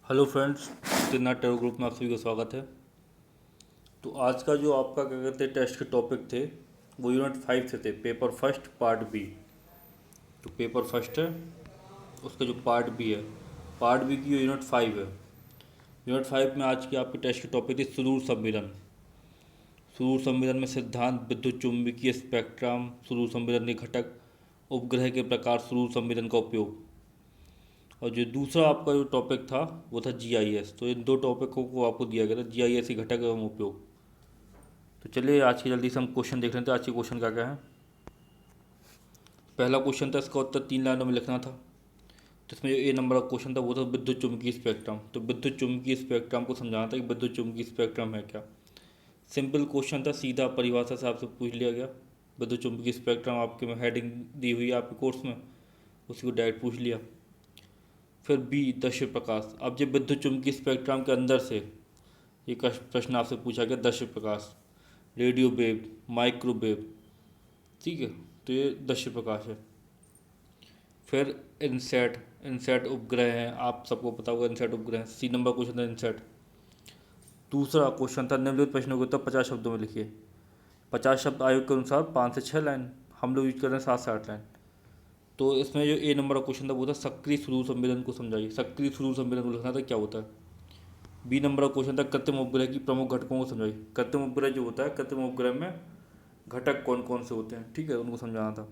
Hello friends, तिरना tarot group में आप सभी का स्वागत है। तो आज का जो आपका क्या कहते हैं टेस्ट के टॉपिक थे वो यूनिट 5 से थे, पेपर फर्स्ट पार्ट बी। तो पेपर फर्स्ट है, उसका जो पार्ट बी है, पार्ट बी की यूनिट 5 है। यूनिट 5 में आज की आपके टेस्ट के टॉपिक थे सुदूर सम्मेलन। सुदूर सम्मेलन में सिद्धांत, विद्युत चुंबकीय स्पेक्ट्रम, सुदूर सम्मेलन के घटक, उपग्रह के प्रकार, सुदूर सम्मेलन का उपयोग। और जो दूसरा आपका जो टॉपिक था वो था जीआईएस। तो इन दो टॉपिकों को आपको दिया गया था, जीआईएस के घटक एवं उपयोग। तो चलिए आज की जल्दी से हम क्वेश्चन देख लेते हैं। आज के क्वेश्चन क्या क्या है। पहला क्वेश्चन था, इसका उत्तर 3 लाइनों में लिखना था। तो इसमें जो ए नंबर का क्वेश्चन था वो था विद्युत चुम्बकीय स्पेक्ट्रम। तो विद्युत चुम्बकीय स्पेक्ट्रम को समझाना था कि विद्युत चुम्बकीय स्पेक्ट्रम है क्या। सिंपल क्वेश्चन था, सीधा परिभाषा से आपसे पूछ लिया गया। विद्युत चुम्बकीय स्पेक्ट्रम आपके में हेडिंग दी हुई है आपके कोर्स में, उसी को डायरेक्ट पूछ लिया। फिर बी, दृश्य प्रकाश। अब जब विद्युत चुम्बकीय स्पेक्ट्रम के अंदर से ये प्रश्न आपसे पूछा गया, दृश्य प्रकाश, रेडियो वेव, माइक्रोवेव, ठीक है, तो ये दृश्य प्रकाश है। फिर इनसेट, इनसेट उपग्रह हैं, आप सबको पता होगा इनसेट उपग्रह। सी नंबर क्वेश्चन था इनसेट। दूसरा क्वेश्चन था, निम्नलिखित प्रश्नों के उत्तर 50 शब्दों में लिखिए। 50 शब्द आयोग के अनुसार 5 से 6 लाइन, हम लोग यूज कर रहे हैं 7 से 8 लाइन। तो इसमें जो ए नंबर का क्वेश्चन था वो था सक्रिय सुदूर सम्मेलन को समझाइए। सक्रिय सुदूर सम्मेलन को लिखना था, क्या होता है। बी नंबर का क्वेश्चन था कृत्रिम उपग्रह की प्रमुख घटकों को समझाइए। कृत्रिम उपग्रह जो होता है, कृत्रिम उपग्रह में घटक कौन कौन से होते हैं, ठीक है, उनको समझाना था।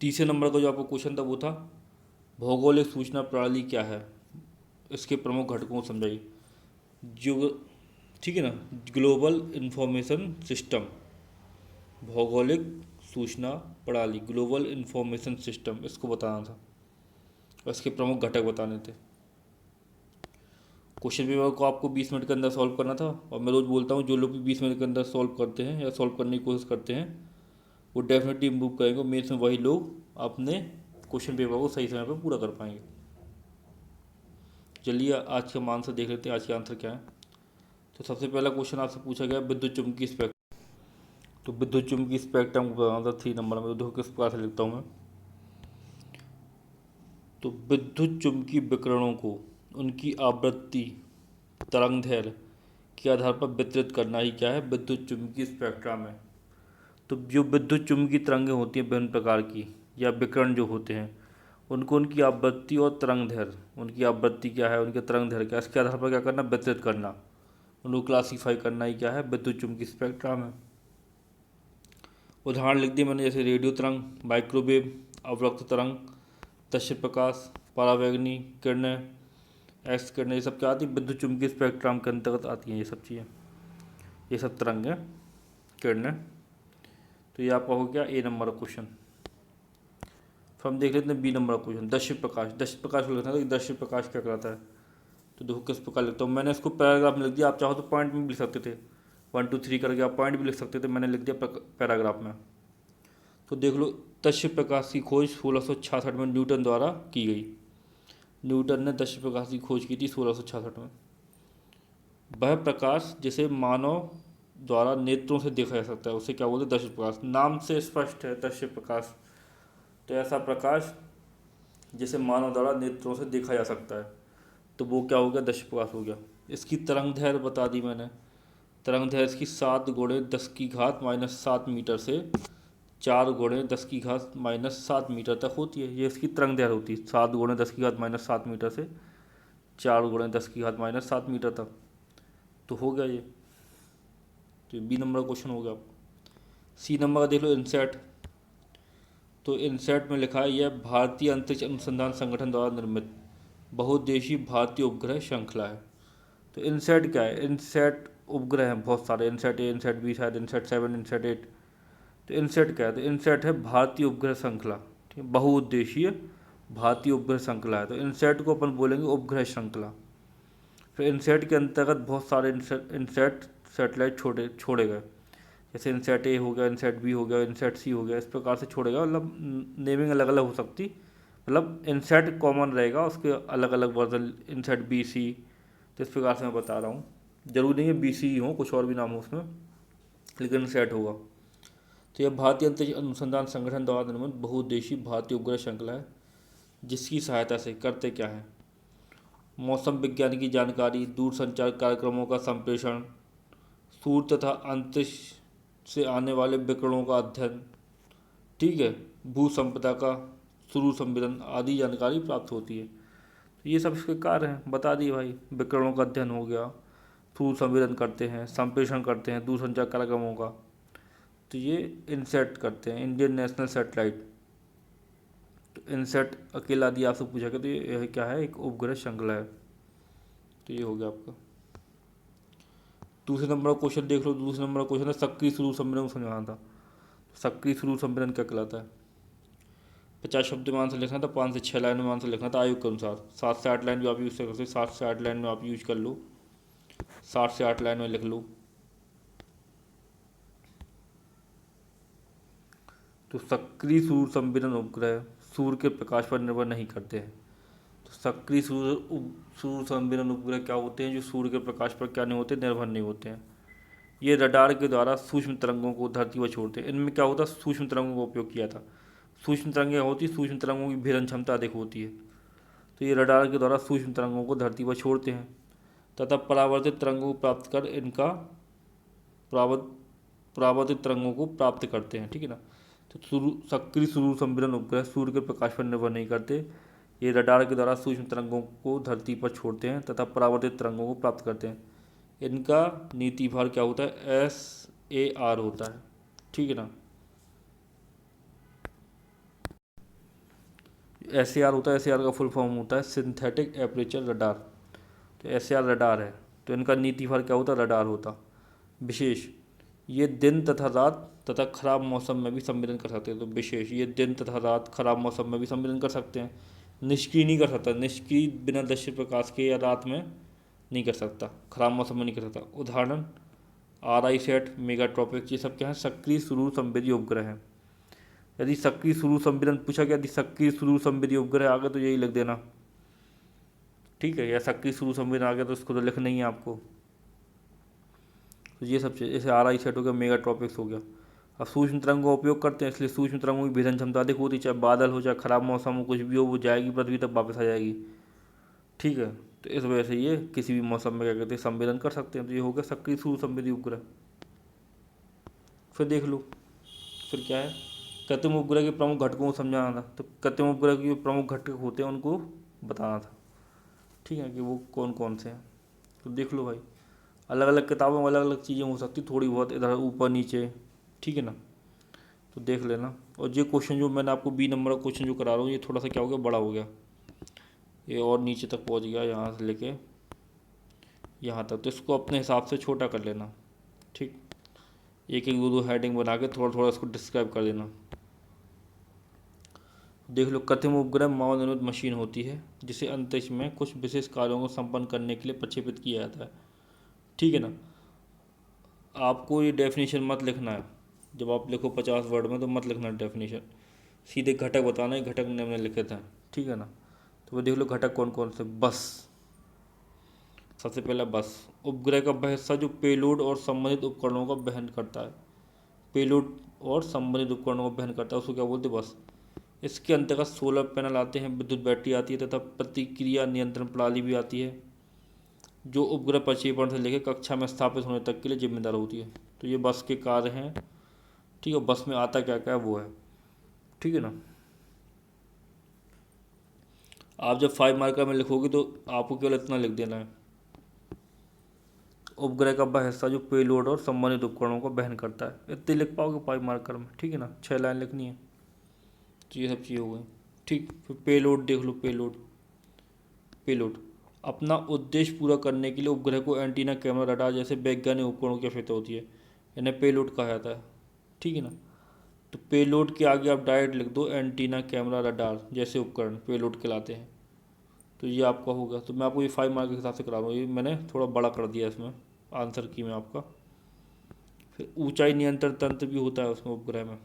तीसरे नंबर का जो आपका क्वेश्चन था वो था भौगोलिक सूचना प्रणाली क्या है, इसके प्रमुख घटकों को समझाइए। जो, ठीक है ना, ग्लोबल इंफॉर्मेशन सिस्टम, भौगोलिक सूचना प्रणाली, ग्लोबल इंफॉर्मेशन सिस्टम, इसको बताना था और इसके प्रमुख घटक बताने थे। क्वेश्चन पेपर को आपको 20 मिनट के अंदर सॉल्व करना था। और मैं रोज़ बोलता हूँ जो लोग भी 20 मिनट के अंदर सॉल्व करते हैं या सॉल्व करने की कोशिश करते हैं वो डेफिनेटली इम्प्रूव करेंगे। मेंस में वही लोग अपने क्वेश्चन पेपर को सही समय पर पूरा कर पाएंगे। चलिए आज का आंसर देख लेते हैं, आज का आंसर क्या है। तो सबसे पहला क्वेश्चन आपसे पूछा गया विद्युत चुम्बकीय स्पेक्ट्रम। तो विद्युत चुम्बकीय स्पेक्ट्रम को बताना था 3 नंबर में। तो देखो किस प्रकार से लिखता हूँ मैं। तो विद्युत चुम्बकीय विकिरणों को उनकी आवृत्ति, तरंगदैर्घ्य के आधार पर वितरित करना ही क्या है, विद्युत चुम्बकीय स्पेक्ट्रम है। तो जो विद्युत चुम्बकीय तरंगें होती हैं विभिन्न प्रकार की, या विकिरण जो होते हैं, उनको उनकी आवृत्ति और तरंगदैर्घ्य, उनकी आवृत्ति क्या है, उनके तरंगदैर्घ्य क्या है, इसके आधार पर क्या करना, वितरित करना, उनको क्लासीफाई करना ही क्या है, विद्युत चुम्बकीय स्पेक्ट्रम है। उदाहरण लिख दिए मैंने, जैसे रेडियो तरंग, माइक्रोवेव, अवरक्त तरंग, दृश्य प्रकाश, परावैंगनी किरणें, एक्स किरणें, ये सब क्या आती है, विद्युत चुम्बकीय स्पेक्ट्रम के अंतर्गत आती हैं ये सब चीज़ें, ये सब तरंगें, किरणें। तो ये आपका हो गया ए नंबर का क्वेश्चन। फिर हम देख लेते हैं बी नंबर का क्वेश्चन, दृश्य प्रकाश। दृश्य प्रकाश को लिखना था कि दृश्य प्रकाश क्या कहलाता है। तो देखो किस प्रकार लिखता हूँ। मैंने इसको पैराग्राफ में लिख दिया, आप चाहो तो पॉइंट में भी लिख सकते थे, 1 2 3 करके आप पॉइंट भी लिख सकते थे, मैंने लिख दिया पैराग्राफ में। तो देख लो, दृश्य प्रकाश की खोज 1666 में न्यूटन द्वारा की गई। न्यूटन ने दृश्य प्रकाश की खोज की थी 1666 में। वह प्रकाश जिसे मानव द्वारा नेत्रों से देखा जा सकता है उसे क्या बोलते हैं, दृश्य प्रकाश। नाम से स्पष्ट है दृश्य प्रकाश, तो ऐसा प्रकाश जिसे मानव द्वारा नेत्रों से देखा जा सकता है, तो वो क्या हो गया, दृश्य प्रकाश हो गया। इसकी तरंगदैर्घ्य बता दी मैंने। तरंगदैर्घ्य इसकी 7 × 10⁻⁷ मीटर से 4 × 10⁻⁻7 मीटर तक होती है। ये इसकी तरंगदैर्घ्य होती है, 7 × 10⁻⁷ मीटर से 4 × 10⁻⁷ मीटर तक। तो हो गया ये। तो बी नंबर का क्वेश्चन हो गया आपका। सी नंबर का देख लो, इनसेट। तो इनसेट में लिखा है, यह भारतीय अंतरिक्ष अनुसंधान संगठन द्वारा निर्मित बहुउद्देशीय भारतीय उपग्रह श्रृंखला है। तो इनसेट क्या है, इनसेट उपग्रह हैं बहुत सारे, इनसेट ए, इनसेट बी, शायद इनसेट 7, इनसेट 8। तो इनसेट क्या है, तो इनसेट है भारतीय उपग्रह श्रृंखला, ठीक है, बहुउद्देशीय भारतीय उपग्रह श्रृंखला है। तो इनसेट को अपन बोलेंगे उपग्रह श्रृंखला। फिर इनसेट के अंतर्गत बहुत सारे इनसेट सैटेलाइट छोड़े गए, जैसे इनसेट ए हो गया, इनसेट बी हो गया, इनसेट सी हो गया, इस प्रकार से छोड़ेगा। मतलब नेमिंग अलग अलग हो सकती, मतलब इनसेट कॉमन रहेगा, उसके अलग अलग वर्जन, इनसेट बी सी। तो इस प्रकार से मैं बता रहा हूँ, जरूरी नहीं है बी सी ही हो, कुछ और भी नाम हो उसमें, लेकिन इनसेट होगा। तो यह भारतीय अंतरिक्ष अनुसंधान संगठन द्वारा निर्मित बहुउद्देशीय भारतीय उपग्रह श्रृंखला है, जिसकी सहायता से करते क्या है, मौसम विज्ञान की जानकारी, दूरसंचार कार्यक्रमों का संप्रेषण, सूर्य तथा अंतरिक्ष से आने वाले विकिरणों का अध्ययन, ठीक है, भू संपदा का शुरू संवेदन आदि जानकारी प्राप्त होती है। तो ये सब इसके कार्य हैं, बता दिए भाई। विकिरणों का अध्ययन हो गया, सूर्य संवेदन करते हैं, संप्रेषण करते हैं दूरसंचार कार्यक्रमों का, तो ये इनसेट करते हैं, इंडियन नेशनल सैटेलाइट। तो इनसेट अकेला दिया आपसे पूछा गया, तो ये क्या है, एक उपग्रह श्रृंखला है। तो ये हो गया आपका। दूसरे नंबर का क्वेश्चन देख लो। दूसरे नंबर का क्वेश्चन है सक्रिय स्वरूप संवेदन को समझाना था। सक्रिय स्वरूप संवेदन क्या कहलाता है? 50 शब्द में आंसर लिखना था, 5 से 6 लाइन में आंसर लिखना था आयु के अनुसार। 7 से 8 लाइन भी आप यूज़ कर सकते, 7 से 8 लाइन में आप यूज कर लो, 7 से 8 लाइन में लिख लो। तो सक्रिय सूर्य संवेदन उपग्रह सूर्य के प्रकाश पर निर्भर नहीं करते हैं। तो सक्रिय सूर्य संवेदन उपग्रह क्या होते हैं? जो सूर्य के प्रकाश पर क्या नहीं होते, निर्भर नहीं होते हैं। ये रडार के द्वारा सूक्ष्म तरंगों को धरती पर छोड़ते हैं। इनमें क्या होता है, सूक्ष्म तरंगों का उपयोग किया था। सूक्ष्म तरंगें होती, सूक्ष्म तरंगों की भेदन क्षमता अधिक होती है। तो ये रडार के द्वारा सूक्ष्म तरंगों को धरती पर छोड़ते हैं तथा परावर्तित तरंगों को प्राप्त कर इनका परावर्तित तरंगों को प्राप्त करते हैं, ठीक है ना। तो सक्रिय सूर्य संवेदन उपग्रह सूर्य के प्रकाश पर निर्भर नहीं करते। ये रडार के द्वारा सूक्ष्म तरंगों को धरती पर छोड़ते हैं तथा परावर्तित तरंगों को प्राप्त करते हैं। इनका नीति भार क्या होता है, SAR होता है, ठीक है ना। SAR होता है, SAR का फुल फॉर्म होता है सिंथेटिक एपरेचर रडार। तो SAR रडार है, तो इनका नीति भार क्या होता है, रडार होता। विशेष, ये दिन तथा रात तथा खराब मौसम में भी संवेदन कर सकते हैं। तो विशेष, ये दिन तथा रात खराब मौसम में भी संवेदन कर सकते हैं। निष्क्रिय नहीं कर सकता, निष्क्रिय बिना दृश्य प्रकाश के या रात में नहीं कर सकता, खराब मौसम में नहीं कर सकता। उदाहरण RISAT, मेगाट्रॉपिक, ये सब क्या है, सक्रिय सूर्य संवेदी उपग्रह हैं। यदि सक्रिय सूर्य संवेदन पूछा गया, यदि सक्रिय सूर्य संवेदी उपग्रह आ गया तो यही लिख देना, ठीक है। या सक्रिय सूर्य संवेदन आ गया तो उसको तो लिखना ही है आपको। तो ये सब चीज़, जैसे RISAT हो गया, मेगाट्रॉपिक्स हो गया। अब सूक्ष्म तरंगों का उपयोग करते हैं, इसलिए सूक्ष्म तरंगों की भेदन क्षमता अधिक होती है। चाहे बादल हो, चाहे खराब मौसम हो, कुछ भी हो, वो जाएगी पृथ्वी तक वापस आ जाएगी, ठीक है। तो इस वजह से ये किसी भी मौसम में क्या कहते हैं, संवेदन कर सकते हैं। तो ये हो गया सक्रिय सूर्य संवेदी उपग्रह। फिर देख लो, फिर क्या है, कृत्रिम उपग्रह के प्रमुख घटकों को समझाना था। तो कृत्रिम उपग्रह के जो प्रमुख घटक होते हैं उनको बताना था, ठीक है, कि वो कौन कौन से हैं। तो देख लो भाई, अलग अलग किताबों में अलग अलग चीज़ें हो सकती, थोड़ी बहुत इधर ऊपर नीचे, ठीक है ना। तो देख लेना। और ये क्वेश्चन जो मैंने आपको B नंबर का क्वेश्चन जो करा रहा हूँ, ये थोड़ा सा क्या हो गया, बड़ा हो गया, ये और नीचे तक पहुँच गया, यहाँ से लेके यहाँ तक। तो इसको अपने हिसाब से छोटा कर लेना, ठीक। एक एक दो दो हेडिंग बना के थोड़ा थोड़ा इसको डिस्क्राइब कर देना। देख लो, कृत्रिम उपग्रह मानव निर्मित मशीन होती है जिसे अंतरिक्ष में कुछ विशेष कार्यों को संपन्न करने के लिए प्रक्षेपित किया जाता है, ठीक है ना। आपको ये डेफिनेशन मत लिखना है, जब आप लिखो 50 वर्ड में तो मत लिखना डेफिनेशन, सीधे घटक बताना है, घटक हमने लिखे थे, ठीक है ना। तो वो देख लो घटक कौन कौन से। बस, सबसे पहला बस, उपग्रह का वह हिस्सा जो पेलोड और संबंधित उपकरणों का वहन करता है। पेलोड और संबंधित उपकरणों का वहन करता है, उसको क्या बोलते हैं, बस। इसके अंतर्गत सोलर पैनल आते हैं, विद्युत बैटरी आती है तथा प्रतिक्रिया नियंत्रण प्रणाली भी आती है, जो उपग्रह प्रक्षेपण से लेकर कक्षा में स्थापित होने तक के लिए जिम्मेदार होती है। तो ये बस के कार्य हैं, ठीक है। बस में आता क्या क्या है वो है, ठीक है ना। आप जब 5 मार्कर में लिखोगे तो आपको केवल इतना लिख देना है, उपग्रह का वह हिस्सा जो पेलोड और संबंधित उपकरणों को वहन करता है। इतने लिख पाओगे 5 मार्कर में, ठीक है ना। 6 लाइन लिखनी है। तो ये सब चीज़ें हो गई, ठीक। फिर पेलोड देख लो, पेलोड अपना उद्देश्य पूरा करने के लिए उपग्रह को एंटीना, कैमरा, रडार जैसे वैज्ञानिक उपकरणों की आवश्यकता होती है, इन्हें पेलोड कहा जाता है, ठीक है ना। तो पेलोड के आगे आप डायरेक्ट लिख दो एंटीना, कैमरा, रडार जैसे उपकरण पेलोड कहलाते हैं। तो ये आपका होगा। तो मैं आपको ये 5 मार्क के हिसाब से करा रहा हूँ, ये मैंने थोड़ा बड़ा कर दिया इसमें आंसर की में आपका। फिर ऊंचाई नियंत्रण तंत्र भी होता है उसमें उपग्रह में।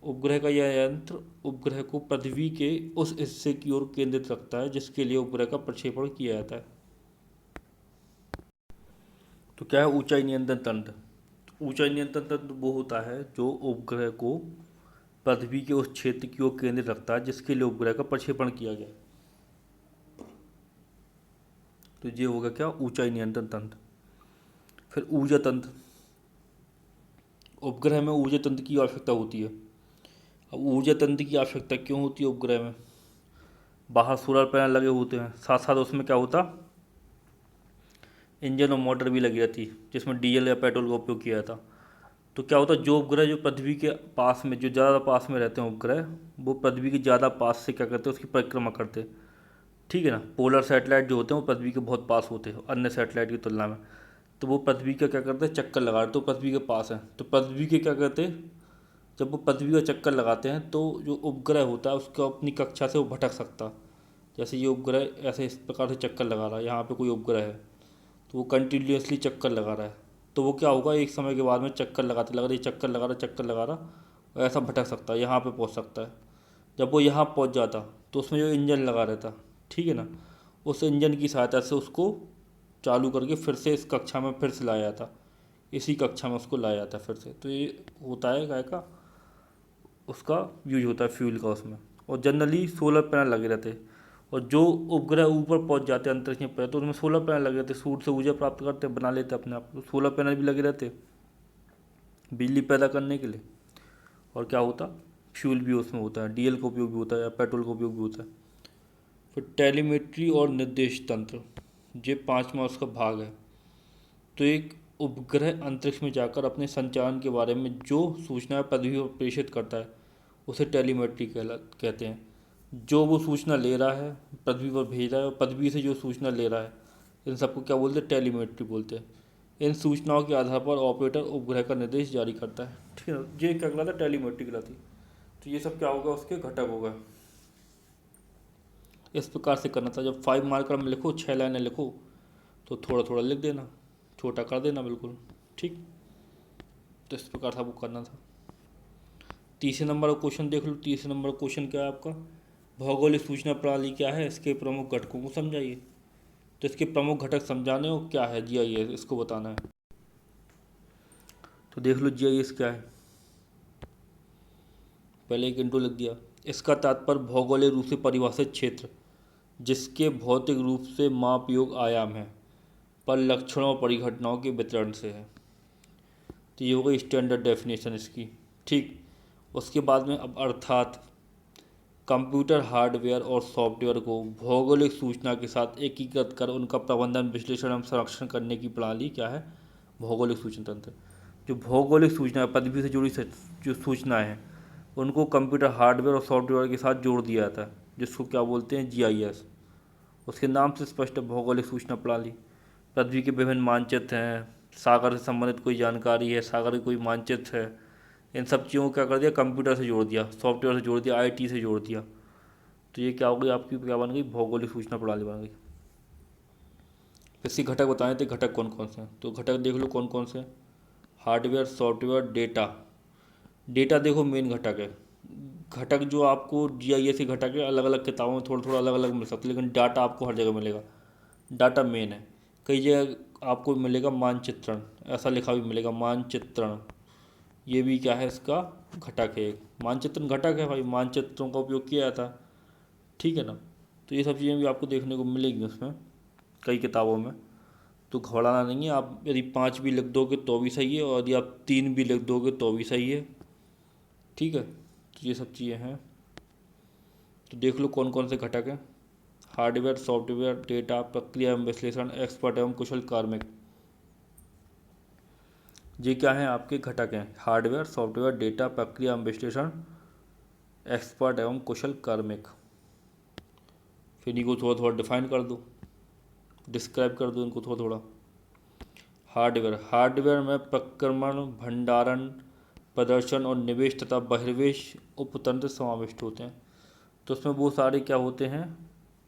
उपग्रह का यह यंत्र उपग्रह को पृथ्वी के उस हिस्से की ओर केंद्रित रखता है जिसके लिए उपग्रह का प्रक्षेपण किया जाता है। तो क्या है ऊंचाई नियंत्रण तंत्र? ऊंचाई नियंत्रण तंत्र वो होता है जो उपग्रह को पृथ्वी के उस क्षेत्र की ओर केंद्रित रखता है जिसके लिए उपग्रह का प्रक्षेपण किया गया। तो ये होगा क्या, ऊंचाई नियंत्रण तंत्र। फिर ऊर्जा तंत्र, उपग्रह में ऊर्जा तंत्र की आवश्यकता होती है। अब ऊर्जा तंत्र की आवश्यकता क्यों होती है उपग्रह में, बाहर सोलर पैनल लगे होते हैं, साथ साथ उसमें क्या होता, इंजन और मोटर भी लगी रहती जिसमें डीजल या पेट्रोल का उपयोग किया जाता। तो क्या होता है, जो उपग्रह जो पृथ्वी के पास में, जो ज़्यादा पास में रहते हैं उपग्रह, वो पृथ्वी के ज़्यादा पास से क्या करते हैं, उसकी परिक्रमा करते हैं। ठीक है ना, पोलर सैटेलाइट जो होते हैं वो पृथ्वी के बहुत पास होते हैं अन्य सैटेलाइट की तुलना में। तो वो पृथ्वी का क्या करते हैं, चक्कर लगाते, तो पृथ्वी के पास है, तो पृथ्वी के क्या करते हैं, जब वो पृथ्वी का चक्कर लगाते हैं तो जो उपग्रह होता है उसको अपनी कक्षा से वो भटक सकता। जैसे ये उपग्रह ऐसे इस प्रकार से चक्कर लगा रहा है, यहाँ पे कोई उपग्रह है तो वो कंटिन्यूसली चक्कर लगा रहा है, तो वो क्या होगा, एक समय के बाद में चक्कर लगाते लगा रहा, ये चक्कर लगा रहा, चक्कर लगा रहा, और ऐसा भटक सकता है, यहाँ पे पहुँच सकता है। जब वो यहाँ पहुँच जाता तो उसमें जो इंजन लगा रहता, ठीक है ना, उस इंजन की सहायता से उसको चालू करके फिर से इस कक्षा में फिर से लाया जाता, इसी कक्षा में उसको लाया जाता फिर से। तो ये होता है काय का, उसका यूज होता है फ्यूल का उसमें। और जनरली सोलर पैनल लगे रहते हैं, और जो उपग्रह ऊपर पहुंच जाते हैं अंतरिक्ष में पे, तो उसमें सोलर पैनल लगे रहते हैं, सूर्य से ऊर्जा प्राप्त करते हैं, बना लेते हैं अपने आप को। सोलर पैनल भी लगे रहते हैं बिजली पैदा करने के लिए। और क्या होता, फ्यूल भी उसमें होता है, डीजल का उपयोग भी होता है या पेट्रोल का उपयोग भी होता है। फिर टेलीमेट्री और निर्देश तंत्र, ये पाँचवा उसका भाग है। तो एक उपग्रह अंतरिक्ष में जाकर अपने संचालन के बारे में जो सूचना पृथ्वी पर प्रेषित करता है उसे टेलीमेट्री कहते हैं। जो वो सूचना ले रहा है पृथ्वी पर भेज रहा है, और पृथ्वी से जो सूचना ले रहा है, इन सबको क्या बोलते हैं, टेलीमेट्री बोलते हैं। इन सूचनाओं के आधार पर ऑपरेटर उपग्रह का निर्देश जारी करता है। ठीक है, ये क्या कहलाता है, टेलीमेट्री कहलाती। तो ये सब क्या होगा, उसके घटक होगा। इस प्रकार से करना था, जब 5 मार्कर में लिखो, 6 लाइनें लिखो, तो थोड़ा थोड़ा लिख देना, छोटा कर देना बिल्कुल, ठीक। तो इस प्रकार था वो करना था। तीसरे नंबर का क्वेश्चन देख लो। तीसरे नंबर का क्वेश्चन क्या है आपका, भौगोलिक सूचना प्रणाली क्या है, इसके प्रमुख घटकों को समझाइए। तो इसके प्रमुख घटक समझाने हो क्या है, जीआईएस, इसको बताना है। तो देख लो जीआईएस क्या है, पहले एक इंट्रो लिख दिया। इसका तात्पर्य भौगोलिक रूप से परिभाषित क्षेत्र जिसके भौतिक रूप से माप योग्य आयाम है पर लक्षणों और परिघटनाओं के वितरण से है। तो ये हो गई स्टैंडर्ड डेफिनेशन इसकी, ठीक। उसके बाद में अब अर्थात कंप्यूटर हार्डवेयर और सॉफ्टवेयर को भौगोलिक सूचना के साथ एकीकृत कर उनका प्रबंधन, विश्लेषण एवं संरक्षण करने की प्रणाली क्या है, भौगोलिक सूचना तंत्र। जो भौगोलिक सूचना है, पृथ्वी से जुड़ी जो सूचना है, उनको कंप्यूटर हार्डवेयर और सॉफ्टवेयर के साथ जोड़ दिया जाता है, जिसको क्या बोलते हैं, जीआईएस। उसके नाम से स्पष्ट है, भौगोलिक सूचना प्रणाली। पृथ्वी के विभिन्न मानचित्र हैं, सागर से संबंधित कोई जानकारी है, सागर के कोई मानचित्र है, इन सब चीज़ों को क्या कर दिया, कंप्यूटर से जोड़ दिया, सॉफ्टवेयर से जोड़ दिया, आईटी से जोड़ दिया। तो ये क्या हो गई आपकी, क्या बन गई, भौगोलिक सूचना प्रणाली बन गई। इसके घटक बताए थे, घटक कौन कौन से हैं, तो घटक देख लो कौन कौन से हैं। Hardware, software, data. डेटा देखो मेन घटक है। घटक जो आपको जीआईएस के घटक है, अलग अलग किताबों में थोड़ा थोड़ा अलग अलग मिल सकते हैं, लेकिन डाटा आपको हर जगह मिलेगा। डाटा मेन है। कई जगह आपको मिलेगा मानचित्रण, ऐसा लिखा भी मिलेगा, मानचित्रण। ये भी क्या है, इसका घटक है, एक मानचित्रण घटक है भाई, मानचित्रों का उपयोग किया जाता है, ठीक है ना। तो ये सब चीज़ें भी आपको देखने को मिलेंगी उसमें, कई किताबों में। तो घबराना नहीं है, आप यदि 5 भी लिख दोगे तो भी सही है, और यदि आप 3 भी लिख दोगे तो भी सही है, ठीक है। तो ये सब चीज़ें हैं। तो देख लो कौन कौन से घटक हैं। हार्डवेयर, सॉफ्टवेयर, डेटा, प्रक्रिया एवं विश्लेषण, एक्सपर्ट एवं कुशल कार्मिक। ये क्या है, आपके घटक हैं, हार्डवेयर, सॉफ्टवेयर, डेटा, प्रक्रिया एवं विश्लेषण, एक्सपर्ट एवं कुशल कार्मिक। फिर इनको थोड़ा थोड़ा डिफाइन कर दो, डिस्क्राइब कर दो इनको थोड़ा थोड़ा। हार्डवेयर, हार्डवेयर में प्रक्रमण, भंडारण, प्रदर्शन और निवेश तथा बहिर्वेश उपतंत्र समाविष्ट होते हैं। तो उसमें वो सारे क्या होते हैं,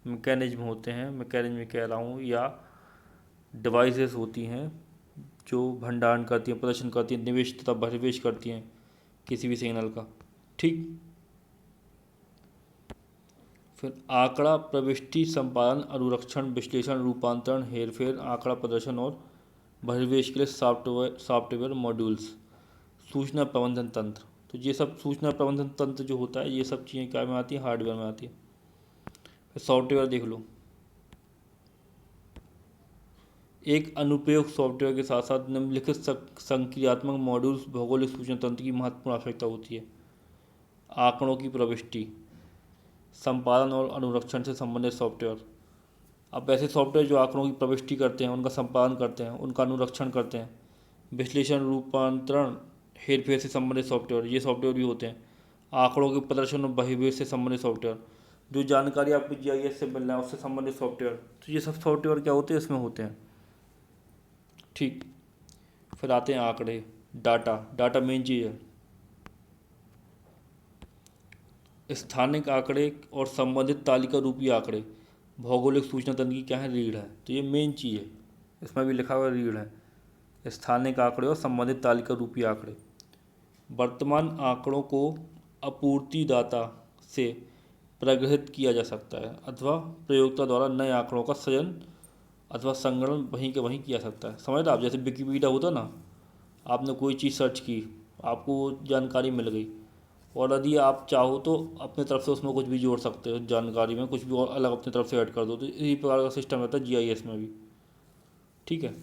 मैकेनिज्म होते हैं, मैकेनिज्म कह रहा हूँ, या डिवाइसेस होती हैं जो भंडारण करती हैं, प्रदर्शन करती हैं, निवेश तथा बहिर्वेश करती हैं किसी भी सिग्नल का, ठीक। फिर आंकड़ा प्रविष्टि, संपादन, अनुरक्षण, विश्लेषण, रूपांतरण, हेरफेर, आंकड़ा प्रदर्शन और बहिर्वेश के लिए सॉफ्टवेयर मॉड्यूल्स, सूचना प्रबंधन तंत्र। तो ये सब सूचना प्रबंधन तंत्र जो होता है, ये सब चीज़ें क्या में आती है, हार्डवेयर में आती है। फिर सॉफ्टवेयर देख लो। एक अनुप्रयोग सॉफ्टवेयर के साथ साथ निम्नलिखित संक्रियात्मक मॉड्यूल्स भौगोलिक सूचना तंत्र की महत्वपूर्ण आवश्यकता होती है। आंकड़ों की प्रविष्टि, संपादन और अनुरक्षण से संबंधित सॉफ्टवेयर। अब ऐसे सॉफ्टवेयर जो आंकड़ों की प्रविष्टि करते हैं, उनका संपादन करते हैं, उनका अनुरक्षण करते हैं, विश्लेषण, रूपांतरण, हेरफेर से संबंधित सॉफ्टवेयर, ये सॉफ्टवेयर भी होते हैं। आंकड़ों के प्रदर्शन और बहिर्वेश से संबंधित सॉफ्टवेयर, जो जानकारी आपको जीआईएस से मिल रहा है उससे संबंधित सॉफ्टवेयर, तो ये सब सॉफ्टवेयर क्या होते हैं, इसमें होते हैं। ठीक, फिर आते हैं आंकड़े, डाटा मेन चीज़ है। स्थानिक आंकड़े और संबंधित तालिका रूपी आंकड़े भौगोलिक सूचना तंत्र की क्या है, रीढ़ है। तो ये मेन चीज़ है, इसमें भी लिखा हुआ रीढ़ है। स्थानिक आंकड़े और संबंधित तालिका रूपी आंकड़े। वर्तमान आंकड़ों को आपूर्तिदाता से प्रग्रहित किया जा सकता है अथवा प्रयोक्ता द्वारा नए आंकड़ों का सृजन अथवा संगणन वहीं के वहीं किया सकता है। समझ रहे आप, जैसे विकिपीडिया होता ना, आपने कोई चीज़ सर्च की, आपको वो जानकारी मिल गई, और यदि आप चाहो तो अपने तरफ से उसमें कुछ भी जोड़ सकते हो, जानकारी में कुछ भी और अलग अपनी तरफ से ऐड कर दो। तो इसी प्रकार का सिस्टम रहता है जीआईएस में भी। ठीक है।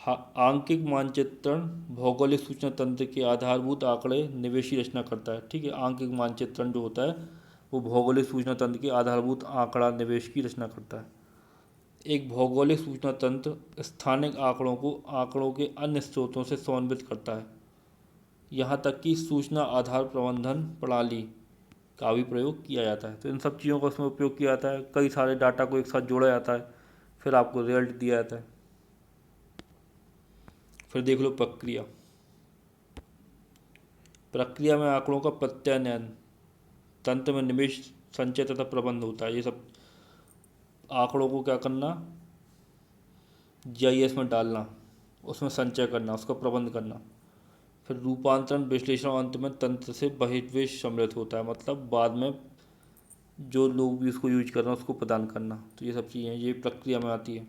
आंकिक मानचित्रण भौगोलिक सूचना तंत्र के आधारभूत आंकड़े निवेश की रचना करता है। ठीक है, आंकिक मानचित्रण जो होता है वो भौगोलिक सूचना तंत्र के आधारभूत आंकड़ा निवेश की रचना करता है। एक भौगोलिक सूचना तंत्र स्थानिक आंकड़ों को आंकड़ों के अन्य स्रोतों से समन्वित करता है, यहाँ तक कि सूचना आधार प्रबंधन प्रणाली का भी प्रयोग किया जाता है। तो इन सब चीज़ों का उसमें उपयोग किया जाता है। कई सारे डाटा को एक साथ जोड़ा जाता है, फिर आपको रिजल्ट दिया जाता है। फिर देख लो प्रक्रिया में आंकड़ों का प्रत्यानयन, तंत्र में निवेश, संचय तथा प्रबंध होता है। ये सब आंकड़ों को क्या करना, जीआईएस में डालना, उसमें संचय करना, उसका प्रबंध करना। फिर रूपांतरण, विश्लेषण और अंत में तंत्र से बहिर्वेश सम्मिलित होता है, मतलब बाद में जो लोग भी इसको यूज कर रहे हैं उसको प्रदान करना। तो ये सब चीज़ें ये प्रक्रिया में आती है।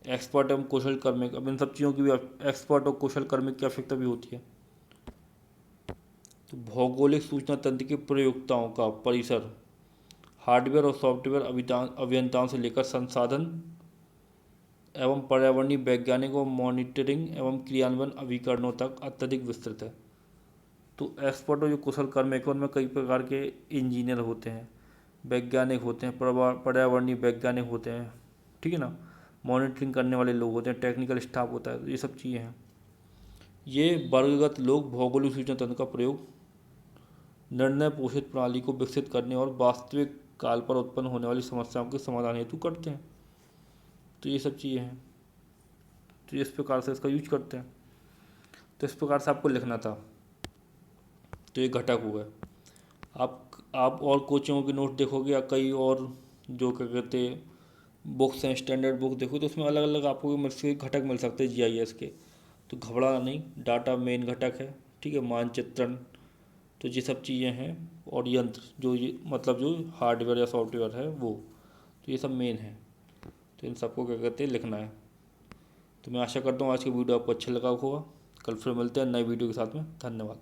एक्सपर्ट एवं कुशल कार्मिक, अब इन सब चीज़ों की भी एक्सपर्ट और कुशल कार्मिक की आवश्यकता भी होती है। तो भौगोलिक सूचना तंत्र के प्रयोक्ताओं का परिसर हार्डवेयर और सॉफ्टवेयर अभियंताओं से लेकर संसाधन एवं पर्यावरणीय वैज्ञानिक और मॉनिटरिंग एवं क्रियान्वयन अभिकरणों तक अत्यधिक विस्तृत है। तो एक्सपर्ट और जो कुशल कार्मिक उनमें कई प्रकार के इंजीनियर होते हैं, वैज्ञानिक होते हैं, पर्यावरणीय वैज्ञानिक होते हैं, ठीक है ना, मॉनिटरिंग करने वाले लोग होते हैं, टेक्निकल स्टाफ होता है। तो ये सब चीज़ें हैं। ये वर्गगत लोग भौगोलिक सूचना तंत्र का प्रयोग निर्णय पोषित प्रणाली को विकसित करने और वास्तविक काल पर उत्पन्न होने वाली समस्याओं के समाधान हेतु करते हैं। तो ये सब चीज़ें हैं, तो इस प्रकार से इसका यूज करते हैं। तो इस प्रकार से आपको लिखना था। तो ये घटक हो गए। आप और कोचिंगों की नोट देखोगे या कई और जो क्या कहते हैं बुक्स हैं, स्टैंडर्ड बुक देखो, तो उसमें अलग अलग आपको घटक मिल सकते हैं जीआईएस के। तो घबराना नहीं, डाटा मेन घटक है। ठीक है, मानचित्रण, तो ये सब चीज़ें हैं, और यंत्र जो ये मतलब जो हार्डवेयर या सॉफ्टवेयर है वो, तो ये सब मेन है। तो इन सबको क्या कहते हैं लिखना है। तो मैं आशा करता हूँ आज की वीडियो आपको अच्छा लगा होगा। कल फिर मिलते हैं नए वीडियो के साथ में। धन्यवाद।